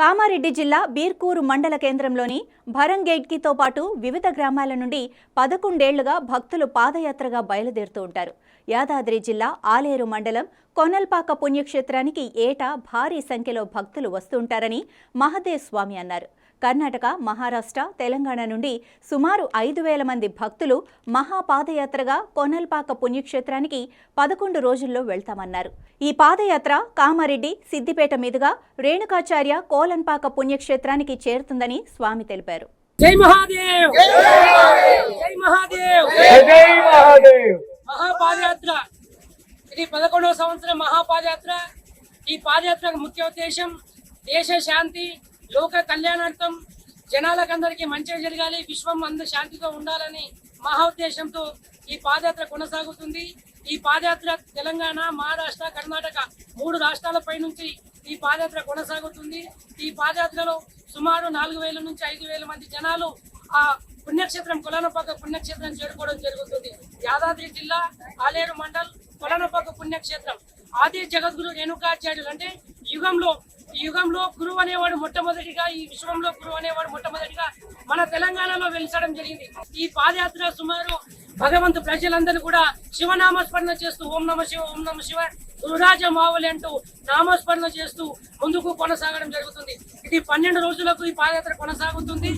కామారెడ్డి జిల్లా బీర్కూరు మండల కేంద్రంలోని భరంగేట్కితో పాటు వివిధ గ్రామాల నుండి 11 ఏళ్లుగా భక్తులు పాదయాత్రగా బయలుదేరుతూ ఉంటారు. యాదాద్రి జిల్లా ఆలేరు మండలం కొనల్పాక పుణ్యక్షేత్రానికి ఏటా భారీ సంఖ్యలో భక్తులు వస్తుంటారని మహదేవ్ స్వామి అన్నారు. కర్ణాటక, మహారాష్ట్ర, తెలంగాణ నుండి సుమారు 5,000 మంది భక్తులు మహాపాదయాత్రగా కొనల్పాక పుణ్యక్షేత్రానికి 11 రోజుల్లో వెళ్తామన్నారు. ఈ పాదయాత్ర కామారెడ్డి, సిద్దిపేట మీదుగా రేణుకాచార్య కోలన్పాక పుణ్యక్షేత్రానికి చేరుతుందని స్వామి తెలిపారు. జై మహాదేవ్, జై మహాదేవ్, జై మహాదేవ్. మహాపాదయాత్ర ఇది 11వ సంవత్సరం మహాపాదయాత్ర. ఈ పాదయాత్ర ముఖ్య ఉద్దేశం దేశ శాంతి, లోక కళ్యాణార్థం, జనాలకందరికీ మంచిగా జరగాలి, విశ్వం అందరూ శాంతితో ఉండాలని మహా ఉద్దేశంతో ఈ పాదయాత్ర కొనసాగుతుంది. ఈ పాదయాత్ర తెలంగాణ, మహారాష్ట్ర, కర్ణాటక 3 రాష్ట్రాలపై నుంచి ఈ పాదయాత్ర కొనసాగుతుంది. ఈ పాదయాత్రలో సుమారు 4,000 నుంచి 5,000 మంది జనాలు ఆ పుణ్యక్షేత్రం కొలనపాక పుణ్యక్షేత్రం చేరుకోవడం జరుగుతుంది. యాదాద్రి జిల్లా ఆలేరు మండల్ కొలనపాక పుణ్యక్షేత్రం ఆది జగద్గురు రేణుకాచార్యులు అంటే ఈ యుగంలో గురువు అనేవాడు మొట్టమొదటిగా, ఈ విశ్వంలో గురువు అనేవాడు మొట్టమొదటిగా మన తెలంగాణలో వెలిసడం జరిగింది. ఈ పాదయాత్ర సుమారు భగవంతు ప్రజలందరూ కూడా శివనామస్మరణ చేస్తూ ఓం నమ శివ, ఓం నమ శివ, గురురాజ మావలి అంటూ నామస్మరణ చేస్తూ ముందుకు కొనసాగడం జరుగుతుంది. ఇది 12 రోజులకు ఈ పాదయాత్ర కొనసాగుతుంది.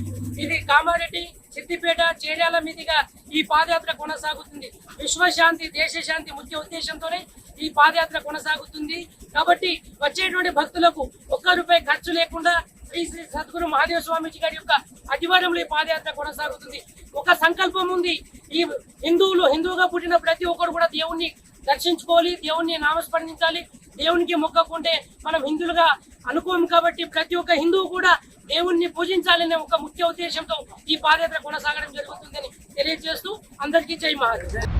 ఇది కామారెడ్డి, సిద్దిపేట, చేర్యాల మీదుగా ఈ పాదయాత్ర కొనసాగుతుంది. విశ్వశాంతి, దేశ శాంతి ముఖ్య ఉద్దేశంతోనే ఈ పాదయాత్ర కొనసాగుతుంది. కాబట్టి వచ్చేటువంటి భక్తులకు ₹1 ఖర్చు లేకుండా శ్రీ శ్రీ సద్గురు మహాదేవ్ స్వామీజీ గారి యొక్క ఆధ్వర్యంలో ఈ పాదయాత్ర కొనసాగుతుంది. ఒక సంకల్పం ఉంది, ఈ హిందువుగా పుట్టిన ప్రతి ఒక్కరు కూడా దేవుణ్ణి దర్శించుకోవాలి, దేవుణ్ణి నామస్మరించాలి. దేవునికి మొక్కకుంటే మనం హిందువులుగా అనుకోము. కాబట్టి ప్రతి ఒక్క హిందువు కూడా దేవుణ్ణి పూజించాలనే ఒక ముఖ్య ఉద్దేశంతో ఈ పాదయాత్ర కొనసాగడం జరుగుతుందని తెలియజేస్తూ అందరికీ జై మహాదేవ్.